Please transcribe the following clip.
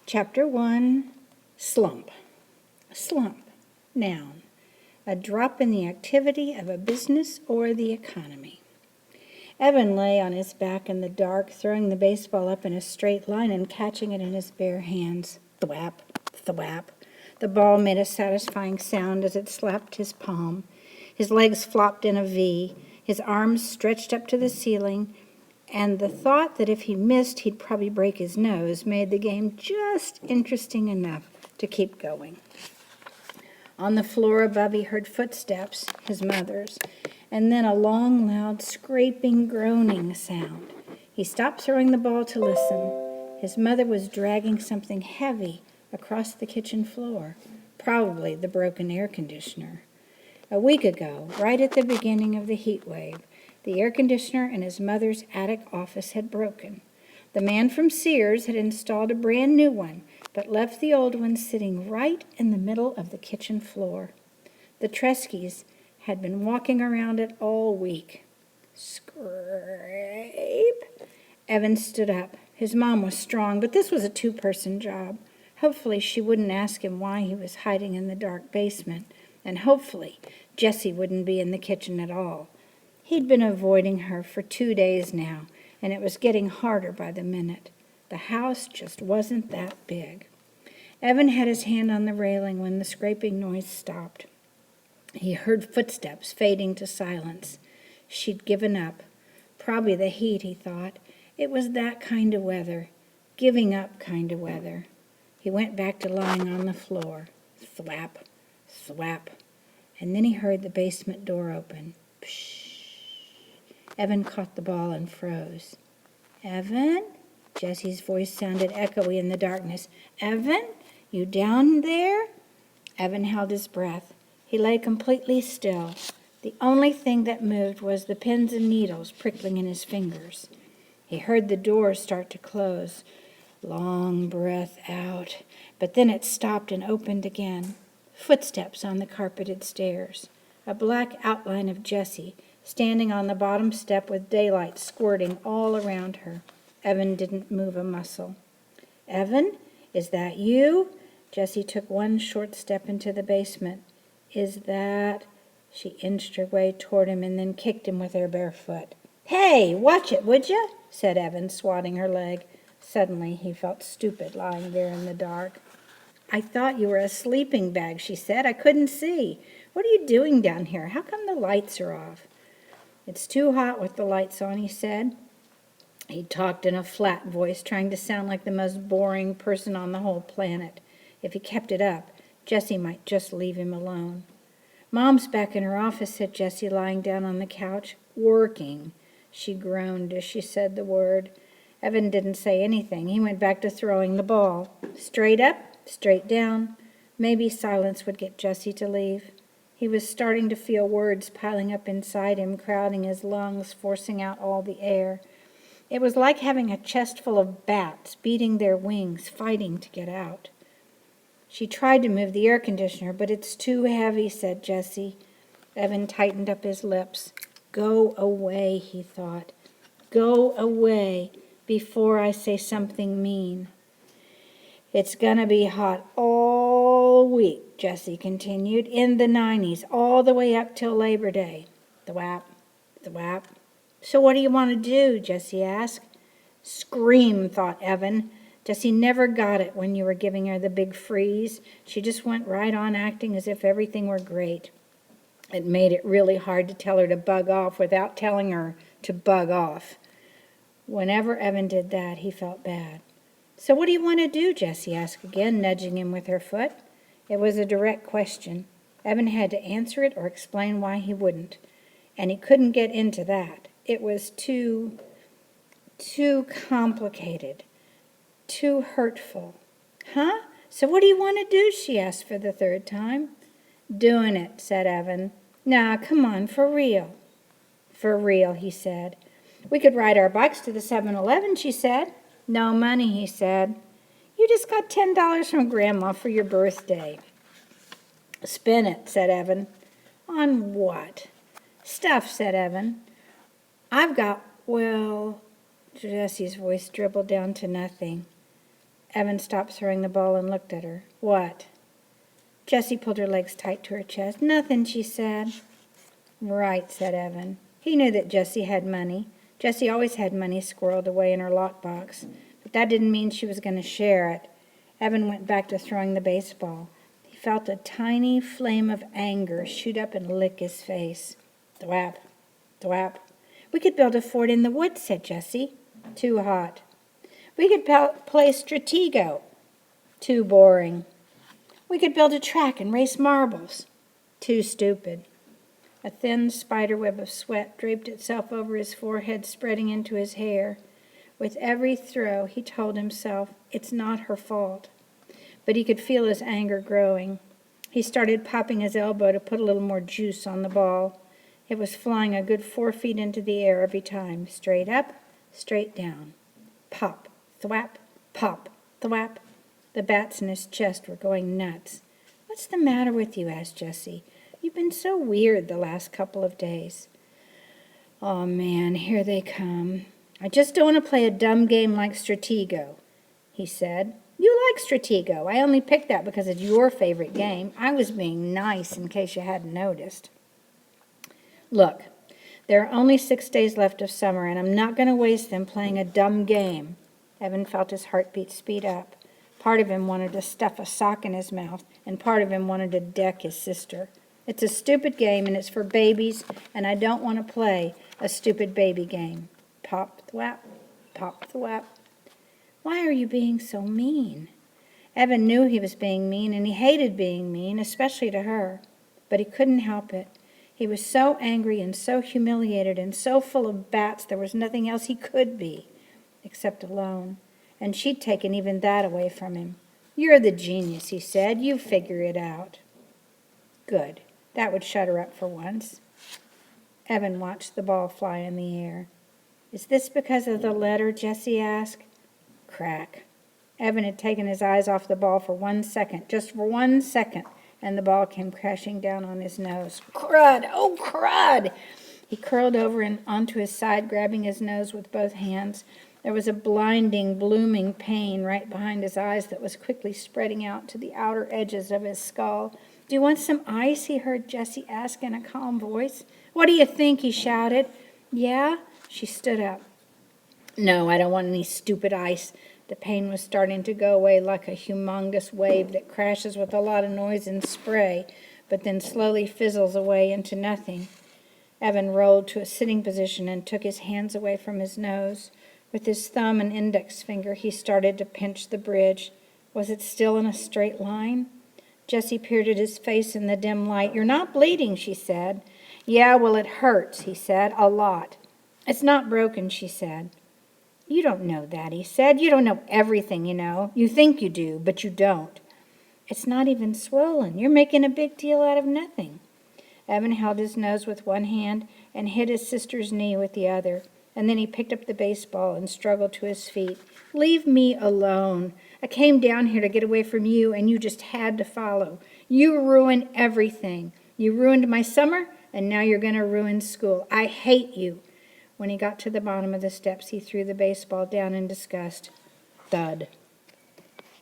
Chapter 1, Slump. Slump, noun, a drop in the activity of a business or the economy. Evan lay on his back in the dark, throwing the baseball up in a straight line and catching it in his bare hands. Thwap, thwap. The ball made a satisfying sound as it slapped his palm. His legs flopped in a V, his arms stretched up to the ceiling, and the thought that if he missed, he'd probably break his nose made the game just interesting enough to keep going. On the floor above, he heard footsteps, his mother's, and then a long, loud, scraping, groaning sound. He stopped throwing the ball to listen. His mother was dragging something heavy across the kitchen floor, probably the broken air conditioner. A week ago, right at the beginning of the heat wave, the air conditioner in his mother's attic office had broken. The man from Sears had installed a brand new one, but left the old one sitting right in the middle of the kitchen floor. The Treskys had been walking around it all week. Scrape. Evan stood up. His mom was strong, but this was a two-person job. Hopefully she wouldn't ask him why he was hiding in the dark basement, and hopefully Jessie wouldn't be in the kitchen at all. He'd been avoiding her for 2 days now, and it was getting harder by the minute. The house just wasn't that big. Evan had his hand on the railing when the scraping noise stopped. He heard footsteps fading to silence. She'd given up. Probably the heat, he thought. It was that kind of weather. Giving up kind of weather. He went back to lying on the floor. Thwap, thwap. And then he heard the basement door open. Psh. Evan caught the ball and froze. Evan? Jessie's voice sounded echoey in the darkness. Evan? You down there? Evan held his breath. He lay completely still. The only thing that moved was the pins and needles prickling in his fingers. He heard the door start to close. Long breath out. But then it stopped and opened again. Footsteps on the carpeted stairs. A black outline of Jessie, standing on the bottom step with daylight squirting all around her. Evan didn't move a muscle. Evan, is that you? Jessie took one short step into the basement. Is that... She inched her way toward him and then kicked him with her bare foot. Hey, watch it, would you? Said Evan, swatting her leg. Suddenly he felt stupid lying there in the dark. I thought you were a sleeping bag, she said. I couldn't see. What are you doing down here? How come the lights are off? It's too hot with the lights on, he said. He talked in a flat voice, trying to sound like the most boring person on the whole planet. If he kept it up, Jessie might just leave him alone. Mom's back in her office, said Jessie, lying down on the couch. Working. She groaned as she said the word. Evan didn't say anything. He went back to throwing the ball. Straight up, straight down. Maybe silence would get Jessie to leave. He was starting to feel words piling up inside him, crowding his lungs, forcing out all the air. It was like having a chest full of bats beating their wings, fighting to get out. She tried to move the air conditioner, but it's too heavy, said Jessie. Evan tightened up his lips. Go away, he thought. Go away before I say something mean. It's gonna be hot all week, Jessie continued, in the 90s, all the way up till Labor Day. Thwap, thwap. So what do you want to do? Jessie asked. Scream, thought Evan. Jessie never got it when you were giving her the big freeze. She just went right on acting as if everything were great. It made it really hard to tell her to bug off without telling her to bug off. Whenever Evan did that, he felt bad. So what do you want to do? Jessie asked again, nudging him with her foot. It was a direct question. Evan had to answer it or explain why he wouldn't. And he couldn't get into that. It was too complicated, too hurtful. Huh? So what do you want to do? She asked for the third time. Doing it, said Evan. Nah, come on, for real. For real, he said. We could ride our bikes to the 7-Eleven, she said. No money, he said. You just got $10 from Grandma for your birthday. Spend it, said Evan. On what? Stuff, said Evan. I've got, well... Jessie's voice dribbled down to nothing. Evan stopped throwing the ball and looked at her. What? Jessie pulled her legs tight to her chest. Nothing, she said. Right, said Evan. He knew that Jessie had money. Jessie always had money squirreled away in her lockbox, but that didn't mean she was going to share it. Evan went back to throwing the baseball. He felt a tiny flame of anger shoot up and lick his face. Thwap, thwap. We could build a fort in the woods, said Jessie. Too hot. We could play Stratego. Too boring. We could build a track and race marbles. Too stupid. A thin spider web of sweat draped itself over his forehead, spreading into his hair. With every throw, he told himself, it's not her fault. But he could feel his anger growing. He started popping his elbow to put a little more juice on the ball. It was flying a good 4 feet into the air every time. Straight up, straight down. Pop, thwap, pop, thwap. The bats in his chest were going nuts. What's the matter with you? Asked Jessie. You've been so weird the last couple of days. Oh, man, here they come. I just don't want to play a dumb game like Stratego, he said. You like Stratego. I only picked that because it's your favorite game. I was being nice in case you hadn't noticed. Look, there are only 6 days left of summer, and I'm not going to waste them playing a dumb game. Evan felt his heartbeat speed up. Part of him wanted to stuff a sock in his mouth, and part of him wanted to deck his sister. It's a stupid game, and it's for babies, and I don't want to play a stupid baby game. Pop, thwap, pop, thwap. Why are you being so mean? Evan knew he was being mean, and he hated being mean, especially to her. But he couldn't help it. He was so angry and so humiliated and so full of bats there was nothing else he could be, except alone. And she'd taken even that away from him. You're the genius, he said. You figure it out. Good. That would shut her up for once. Evan watched the ball fly in the air. Is this because of the letter? Jessie asked. Crack. Evan had taken his eyes off the ball for 1 second, just for 1 second, and the ball came crashing down on his nose. Crud! Oh, crud! He curled over and onto his side, grabbing his nose with both hands. There was a blinding, blooming pain right behind his eyes that was quickly spreading out to the outer edges of his skull. Do you want some ice? He heard Jessie ask in a calm voice. What do you think? He shouted. Yeah? She stood up. No, I don't want any stupid ice. The pain was starting to go away like a humongous wave that crashes with a lot of noise and spray, but then slowly fizzles away into nothing. Evan rolled to a sitting position and took his hands away from his nose. With his thumb and index finger, he started to pinch the bridge. Was it still in a straight line? Jessie peered at his face in the dim light. You're not bleeding, she said. Yeah, well, it hurts, he said, a lot. It's not broken, she said. You don't know that, he said. You don't know everything, you know. You think you do, but you don't. It's not even swollen. You're making a big deal out of nothing. Evan held his nose with one hand and hit his sister's knee with the other. And then he picked up the baseball and struggled to his feet. Leave me alone. I came down here to get away from you, and you just had to follow. You ruined everything. You ruined my summer, and now you're going to ruin school. I hate you. When he got to the bottom of the steps, he threw the baseball down in disgust. Thud.